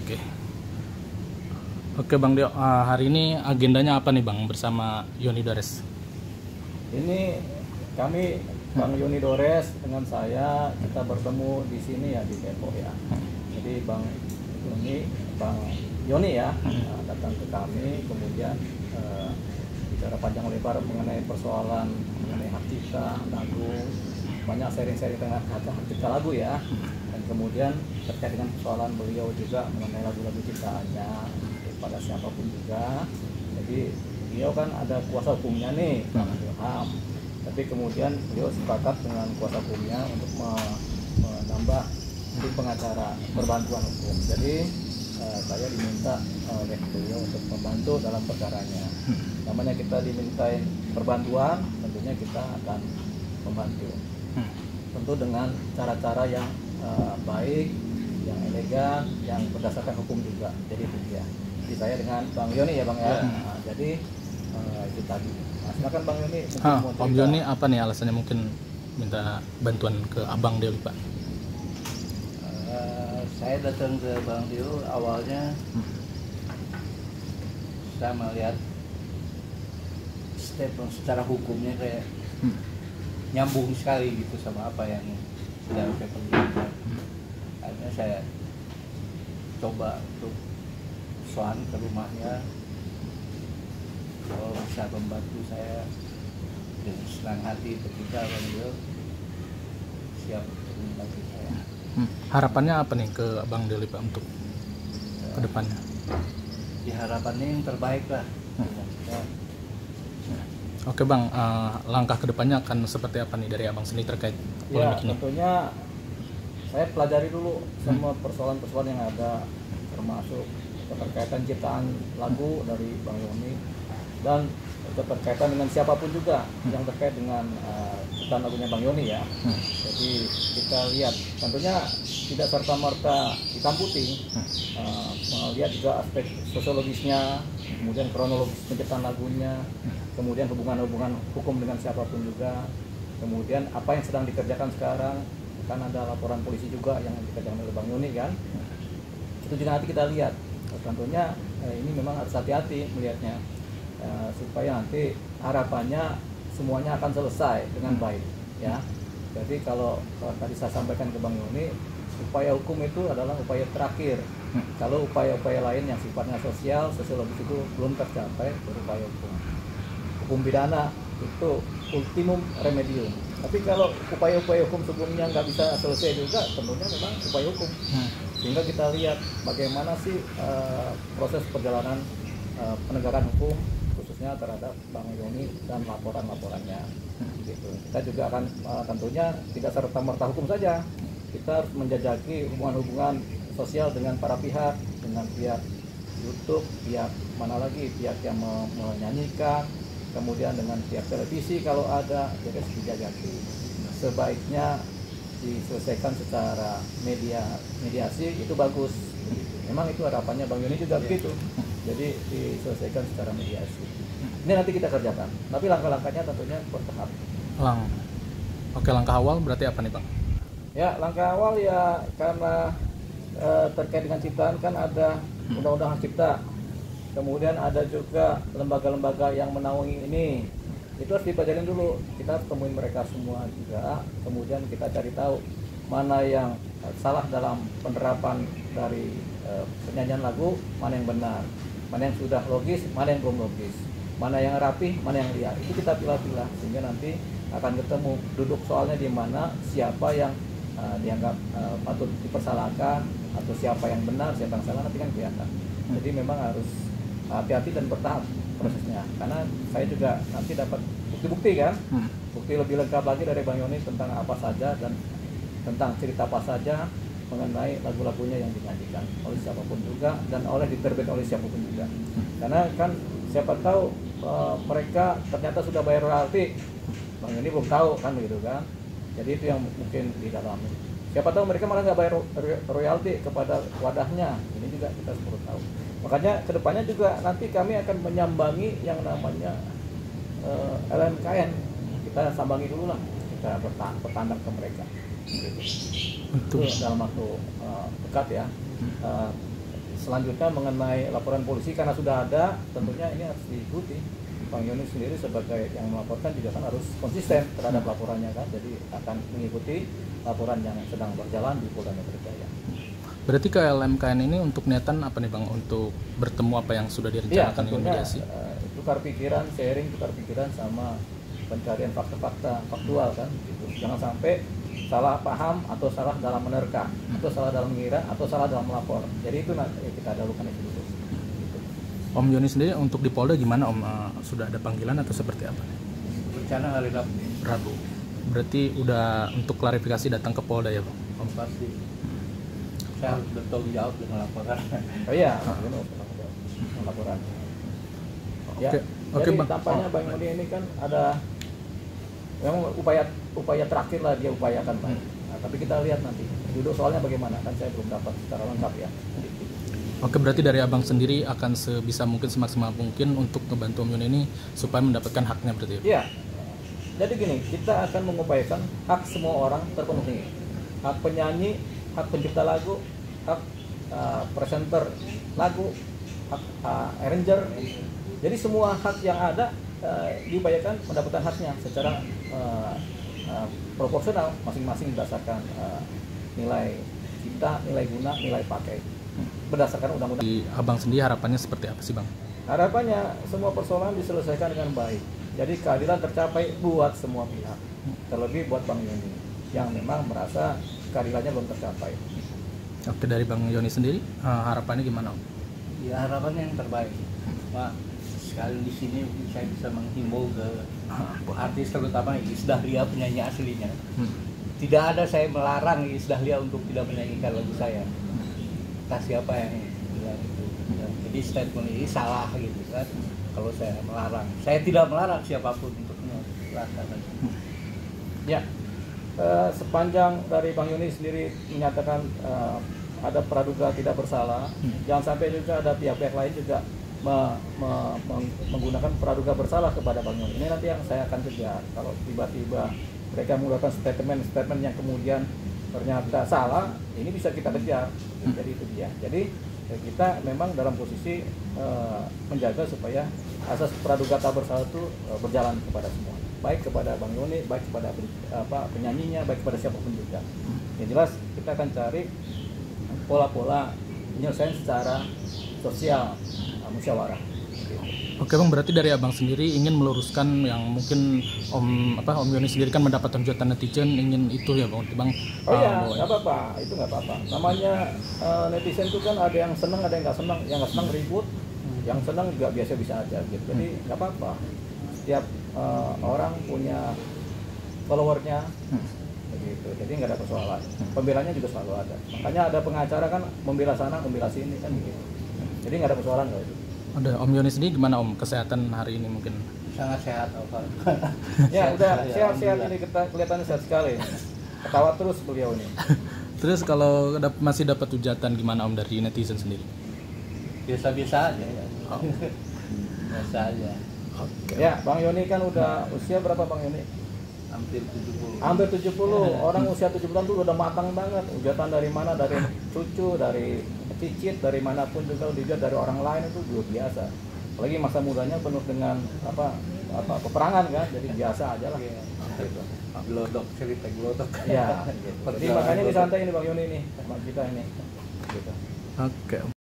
Oke. Oke Bang Dio, hari ini agendanya apa nih Bang bersama Yoni Dores? Ini kami Bang Yoni Dores dengan saya kita bertemu di sini ya di Depok ya. Jadi Bang Yoni ya datang ke kami, kemudian bicara panjang lebar mengenai persoalan mengenai hak cipta lagu, banyak sharing-sharing tentang hak cipta lagu ya. Dan kemudian terkait dengan persoalan beliau juga mengenai lagu-lagu ciptaannya pada siapapun juga. Jadi beliau kan ada kuasa hukumnya nih, Bang Ilham. Tapi kemudian beliau sepakat dengan kuasa hukumnya untuk menambah tim pengacara berbantuan hukum. Jadi saya diminta oleh beliau untuk membantu dalam perkaranya. Namanya kita dimintain perbantuan, tentunya kita akan membantu. Tentu dengan cara-cara yang baik, yang elegan, yang berdasarkan hukum juga. Jadi itu dia. Jadi saya dengan Bang Yoni ya Bang ya. Nah, jadi itu tadi. Nah, silakan Bang Yoni. Bang Yoni apa nih alasannya mungkin minta bantuan ke Abang Dio Pak? Saya datang ke Bang Dio awalnya saya melihat step secara hukumnya kayak nyambung sekali gitu sama apa yang sedang saya perjuangkan. Akhirnya saya coba untuk soan ke rumahnya, kalau bisa membantu saya dengan senang hati ketika Bang Dio siap untuk membantu saya. Harapannya apa nih ke Abang Dio Pak untuk kedepannya? Harapannya yang terbaik lah. Oke Bang, langkah kedepannya akan seperti apa nih dari Abang sendiri terkait polemik ini? Tentunya saya pelajari dulu semua persoalan-persoalan yang ada, termasuk keterkaitan ciptaan lagu dari Bang Yoni dan keterkaitan dengan siapapun juga yang terkait dengan ciptaan lagunya Bang Yoni ya. Jadi kita lihat tentunya tidak serta-merta hitam putih, melihat juga aspek sosiologisnya, kemudian kronologis penciptaan lagunya, kemudian hubungan-hubungan hukum dengan siapapun juga, kemudian apa yang sedang dikerjakan sekarang, kan ada laporan polisi juga yang dikerjakan oleh Bang Yoni kan. Itu juga nanti kita lihat. Tentunya ini memang harus hati-hati melihatnya, supaya nanti harapannya semuanya akan selesai dengan baik ya. Jadi kalau tadi saya sampaikan ke Bang Yoni, upaya hukum itu adalah upaya terakhir. Kalau upaya-upaya lain yang sifatnya sosial, sosiologis itu belum tercapai, berupaya hukum pidana itu ultimum remedium. Tapi kalau upaya-upaya hukum sebelumnya nggak bisa selesai juga, tentunya memang upaya hukum. Sehingga kita lihat bagaimana sih proses perjalanan penegakan hukum khususnya terhadap Bang Yoni dan laporan-laporannya. Gitu. Kita juga akan tentunya tidak serta-merta hukum saja. Kita harus menjajaki hubungan-hubungan sosial dengan para pihak, dengan pihak YouTube, pihak mana lagi, pihak yang menyanyikan, kemudian dengan pihak televisi kalau ada, jadi harus dijajaki. Sebaiknya diselesaikan secara mediasi itu bagus. Memang itu harapannya Bang Yoni juga begitu. Jadi diselesaikan secara mediasi. Ini nanti kita kerjakan. Tapi langkah-langkahnya tentunya bertahap. Oke, langkah awal berarti apa nih Bang? Ya, langkah awal ya karena terkait dengan ciptaan kan ada undang-undang hak cipta. Kemudian ada juga lembaga-lembaga yang menaungi ini. Itu harus dipelajarin dulu. Kita harus temuin mereka semua juga. Kemudian kita cari tahu mana yang salah dalam penerapan dari penyanyian lagu, mana yang benar, mana yang sudah logis, mana yang belum logis, mana yang rapi, mana yang liar. Itu kita pilah-pilah sehingga nanti akan ketemu duduk soalnya di mana siapa yang dianggap patut dipersalahkan atau siapa yang benar, siapa yang salah, nanti kan kelihatan. Jadi memang harus hati-hati dan bertahap prosesnya, karena saya juga nanti dapat bukti-bukti kan, bukti lebih lengkap lagi dari Bang Yoni tentang apa saja dan tentang cerita apa saja mengenai lagu-lagunya yang dinyanyikan oleh siapapun juga dan diterbit oleh siapapun juga. Karena kan siapa tahu mereka ternyata sudah bayar royalti, Bang Yoni belum tahu kan begitu kan. Jadi itu yang mungkin didalami. Siapa tahu mereka malah nggak bayar royalti kepada wadahnya, ini juga kita perlu tahu. Makanya kedepannya juga nanti kami akan menyambangi yang namanya LMKN. Kita sambangi dulu lah, kita bertandang ke mereka. Itu dalam waktu dekat ya. selanjutnya mengenai laporan polisi karena sudah ada, tentunya ini harus diikuti. Bang Yoni sendiri sebagai yang melaporkan juga kan harus konsisten terhadap laporannya kan, jadi akan mengikuti laporan yang sedang berjalan di Polda Metro Jaya. Berarti ke LMKN ini untuk niatan apa nih Bang, untuk bertemu apa yang sudah direncanakan dengan mediasi? Tukar pikiran, sharing, tukar pikiran sama pencarian fakta-fakta faktual kan gitu. Jangan sampai salah paham atau salah dalam menerka atau salah dalam mengira atau salah dalam melapor. Jadi itu nanti kita dahulukan itu dulu. Gitu. Om Yoni sendiri untuk di Polda gimana Om? Sudah ada panggilan atau seperti apa? Rencana hari Rabu. Berarti udah untuk klarifikasi datang ke Polda ya Bang? Om pasti. Saya harus bertanggung jawab dengan laporan. Oh iya, laporan. Ya, Oke, jadi Bang. tampaknya Bang Yoni ini kan ada memang upaya terakhir lah dia upayakan Bang. Nah, tapi kita lihat nanti duduk soalnya bagaimana, kan saya belum dapat secara lengkap ya. Oke, berarti dari Abang sendiri akan sebisa mungkin, semaksimal mungkin untuk membantu Om Yoni ini supaya mendapatkan haknya berarti ya? Iya. Jadi gini, kita akan mengupayakan hak semua orang terpenuhi. Hak penyanyi, hak pencipta lagu, hak presenter lagu, hak arranger. Jadi semua hak yang ada diupayakan mendapatkan haknya secara proporsional, masing-masing berdasarkan nilai cipta, nilai guna, nilai pakai, berdasarkan undang-undang. Di Abang sendiri harapannya seperti apa sih Bang? Harapannya semua persoalan diselesaikan dengan baik. Jadi keadilan tercapai buat semua pihak, terlebih buat Bang Yoni yang memang merasa keadilannya belum tercapai. Oke, dari Bang Yoni sendiri harapannya gimana Om? Ya harapannya yang terbaik. Pak, sekali di sini mungkin saya bisa menghimbau ke artis, terutama Iis Dahlia penyanyi aslinya. Tidak ada saya melarang Iis Dahlia untuk tidak menyanyikan lagu saya. Entah siapa yang bilang itu. Jadi statement ini salah gitu kan. Kalau saya melarang, saya tidak melarang siapapun untuk melakukan. Ya, sepanjang dari Bang Yoni sendiri menyatakan ada praduga tidak bersalah, jangan sampai juga ada pihak-pihak lain juga menggunakan praduga bersalah kepada Bang Yoni. Ini nanti yang saya akan kejar. Kalau tiba-tiba mereka mengeluarkan statement yang kemudian ternyata salah, ini bisa kita kejar. Jadi itu dia. Jadi kita memang dalam posisi menjaga supaya asas praduga tak bersalah itu berjalan kepada semua, baik kepada Bang Yoni, baik kepada penyanyinya, baik kepada siapapun juga. Yang jelas kita akan cari pola-pola penyelesaian secara sosial, musyawarah. Oke Bang, berarti dari Abang sendiri ingin meluruskan yang mungkin Om Yoni sendiri kan mendapat hujatan netizen, ingin itu ya Bang? Oh iya, nggak apa-apa, itu nggak apa-apa. Namanya netizen itu kan ada yang senang, ada yang nggak senang. Yang nggak senang ribut, yang senang juga biasa-biasa aja gitu. Jadi nggak apa-apa. Setiap orang punya followernya, begitu. Jadi nggak ada persoalan. Pembelanya juga selalu ada. Makanya ada pengacara kan membela sana, membela sini kan gitu. Jadi nggak ada persoalan kalau itu. Ada Om Yoni sendiri gimana Om, kesehatan hari ini mungkin? Sangat sehat, Alvar. Ya udah sehat-sehat ini, kita kelihatannya sehat sekali. Ketawa terus beliau ini. Terus kalau masih dapat hujatan gimana Om dari netizen sendiri? Biasa-biasa aja ya. Oh. Biasa aja. Oke. Ya, Bang Yoni kan udah usia berapa Bang Yoni? Hampir 70. Hampir 70. Orang usia 70-an tuh udah matang banget. Hujatan dari mana? Dari cucu, dari cicit, dari manapun juga dilihat dari orang lain itu luar biasa. Apalagi masa mudanya penuh dengan peperangan kan, jadi biasa aja lah. Gitu. Glodok, cerita glodok. Ya, gitu. Jadi makanya disantai ini Bang Yoni nih sama kita ini. Gitu. Oke.